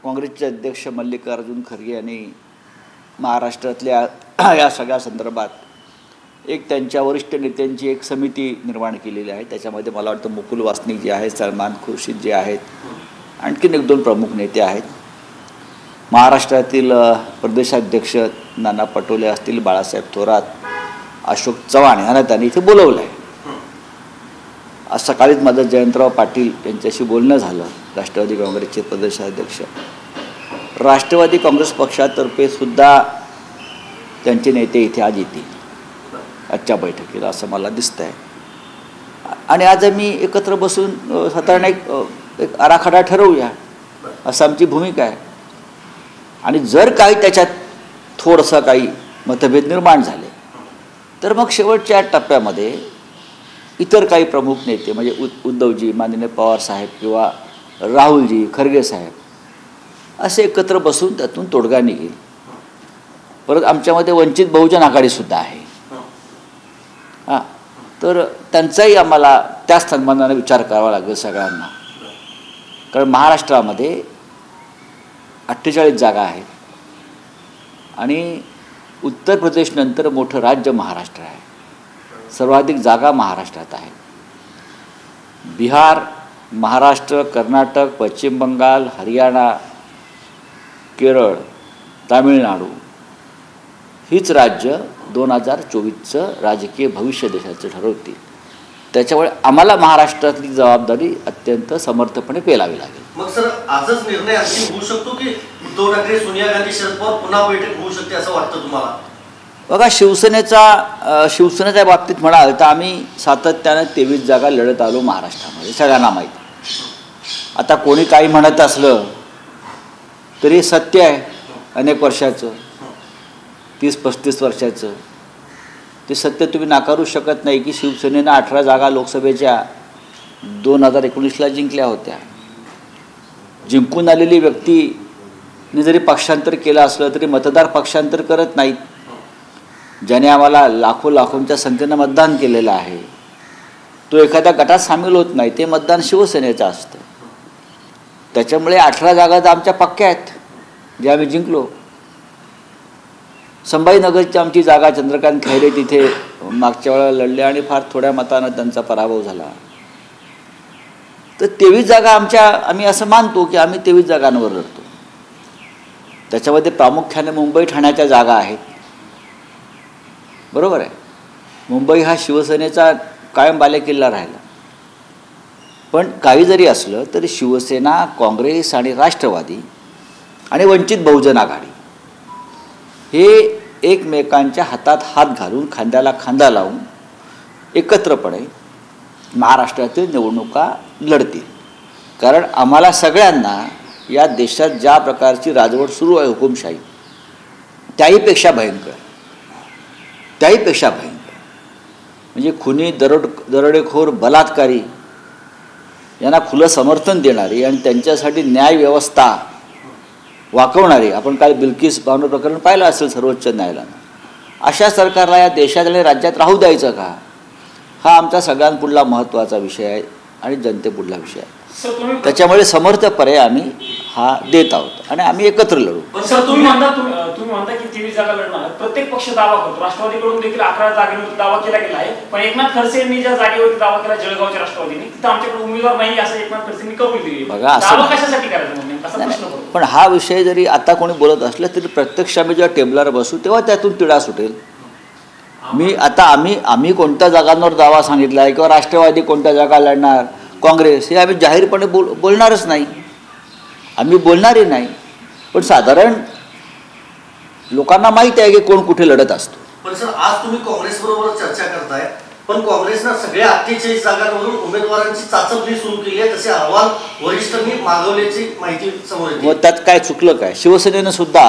काँग्रेसचे अध्यक्ष मल्लिकार्जुन खरगे यांनी महाराष्ट्रातल्या या सगळ्या संदर्भात एक त्यांच्या वरिष्ठ नेत्यांची एक समिती निर्माण केलेली आहे. त्याच्यामध्ये मला वाटतं मुकुल वासनिक जे आहेत, सलमान खुर्शीद जे आहेत, आणखीन एक दोन प्रमुख नेते आहेत. महाराष्ट्रातील प्रदेशाध्यक्ष नाना पटोले असतील, बाळासाहेब थोरात, अशोक चव्हाण यांना त्यांनी इथे बोलवलं आहे. आज सकाळीच माझं जयंतराव पाटील यांच्याशी बोलणं झालं, राष्ट्रवादी काँग्रेसचे प्रदेशाध्यक्ष. राष्ट्रवादी काँग्रेस पक्षातर्फे सुद्धा त्यांचे नेते इथे आज येतील आजच्या बैठकीला, असं मला दिसतं आहे. आणि आज आम्ही एकत्र बसून साधारण एक आराखडा ठरवूया, असं आमची भूमिका आहे. आणि जर काही त्याच्यात थोडंसं काही मतभेद निर्माण झाले तर मग शेवटच्या टप्प्यामध्ये इतर काही प्रमुख नेते म्हणजे उद्धवजी, माननीय पवारसाहेब किंवा राहुलजी, खरगे साहेब असे एकत्र बसून त्यातून तोडगा निघेल. परत आमच्यामध्ये वंचित बहुजन आघाडीसुद्धा आहे. हां, तर त्यांचाही आम्हाला त्याच सन्मानाने विचार करावा लागेल सगळ्यांना. कारण महाराष्ट्रामध्ये 48 जागा आहेत आणि उत्तर प्रदेशनंतर मोठं राज्य महाराष्ट्र आहे. सर्वाधिक जागा महाराष्ट्रात आहेत. बिहार, महाराष्ट्र, कर्नाटक, पश्चिम बंगाल, हरियाणा, केरळ, तामिळनाडू हीच राज्य 2024चं राजकीय भविष्य देशाचं ठरवतील. त्याच्यामुळे आम्हाला महाराष्ट्रातली जबाबदारी अत्यंत समर्थपणे पेलावी लागेल. मग सर, आजच निर्णय अंतिम होऊ शकतो की उद्धव ठाकरे, सोनिया गांधी, शरद पवार पुन्हा बैठक होऊ शकते असं वाटतं तुम्हाला? बघा, शिवसेनेच्या बाबतीत म्हणाल तर आम्ही सातत्यानं 23 जागा लढत आलो महाराष्ट्रामध्ये, सगळ्यांना माहिती. आता कोणी काही म्हणत असलं तरी सत्य आहे अनेक वर्षाचं, 30-35 वर्षाचं. ते सत्य तुम्ही नाकारू शकत नाही की शिवसेनेनं 18 जागा लोकसभेच्या 2019ला जिंकल्या होत्या. जिंकून आलेली व्यक्तीने जरी पक्षांतर केलं असलं तरी मतदार पक्षांतर करत नाहीत. ज्याने आम्हाला लाखोंच्या संख्येनं मतदान केलेलं आहे तो एखाद्या गटात सामील होत नाही, ते मतदान शिवसेनेचं असतं. त्याच्यामुळे 18 जागा तर आमच्या पक्क्या आहेत ज्या आम्ही जिंकलो. संभाजीनगरची आमची जागा चंद्रकांत खैरे तिथे मागच्या वेळेला लढले आणि फार थोड्या मतानं त्यांचा पराभव झाला. तर 23 जागा आम्ही असं मानतो की आम्ही 23 जागांवर लढतो. त्याच्यामध्ये प्रामुख्याने मुंबई, ठाण्याच्या जागा आहेत. बरोबर आहे, मुंबई हा शिवसेनेचा कायम बालेकिल्ला राहिला. पण काही जरी असलं तरी शिवसेना, काँग्रेस आणि राष्ट्रवादी आणि वंचित बहुजन आघाडी हे एकमेकांच्या हातात हात घालून, खांद्याला खांदा लावून एकत्रपणे महाराष्ट्रातील निवडणुका लढतील. कारण आम्हाला सगळ्यांना या देशात ज्या प्रकारची राजवट सुरू आहे, हुकुमशाही, त्याहीपेक्षा भयंकर म्हणजे खुनी, दरोडेखोर, बलात्कारी यांना खुलं समर्थन देणारी आणि त्यांच्यासाठी न्यायव्यवस्था वाकवणारी, आपण काल बिल्किस बानो प्रकरण पाहिलं असेल सर्वोच्च न्यायालयानं, अशा सरकारला या देशात आणि राज्यात राहू द्यायचं का? हा आमचा सगळ्यांपुढला महत्त्वाचा विषय आहे आणि जनतेपुढला विषय आहे. त्याच्यामुळे समर्थ पर्याय आम्ही हा देत आहोत आणि आम्ही एकत्र लढू. पण सर, तुम्ही म्हणता की 23 जागा लढणार, प्रत्येक पक्ष दावा करतो. राष्ट्रवादीकडून देखील 11 जागेवर दावा केला गेला आहे. पण एकनाथ खडसे यांनी ज्या जागेवरती दावा केला जळगावच्या राष्ट्रवादीने, तिथं आमच्याकडे उमेदवार नाही असं एकनाथ खडसेंनी कबूल केली. बघा, दावा कशासाठी करायचा असा प्रश्न पडतो. पण हा विषय जरी आता कोणी बोलत असलं तरी प्रत्यक्ष आम्ही जेव्हा टेबलावर बसू तेव्हा त्यातून तिढा सुटेल. आम्ही कोणत्या जागांवर दावा सांगितला आहे किंवा राष्ट्रवादी कोणत्या जागा लढणार, काँग्रेस, हे आम्ही जाहीरपणे बोलणारच नाही, आम्ही बोलणारही नाही. पण साधारण लोकांना माहिती आहे की कोण कुठे लढत असतो. पण सर, आज तुम्ही काँग्रेस बरोबर चर्चा करताय, पण काँग्रेसनं सगळ्या 48 जागांवरून उमेदवारांची चाचपणी सुरू केली आहे, तसे अहवाल वरिष्ठांनी मागवल्याची माहिती समोर येते. मग त्यात काय चुकलं काय? शिवसेनेनं सुद्धा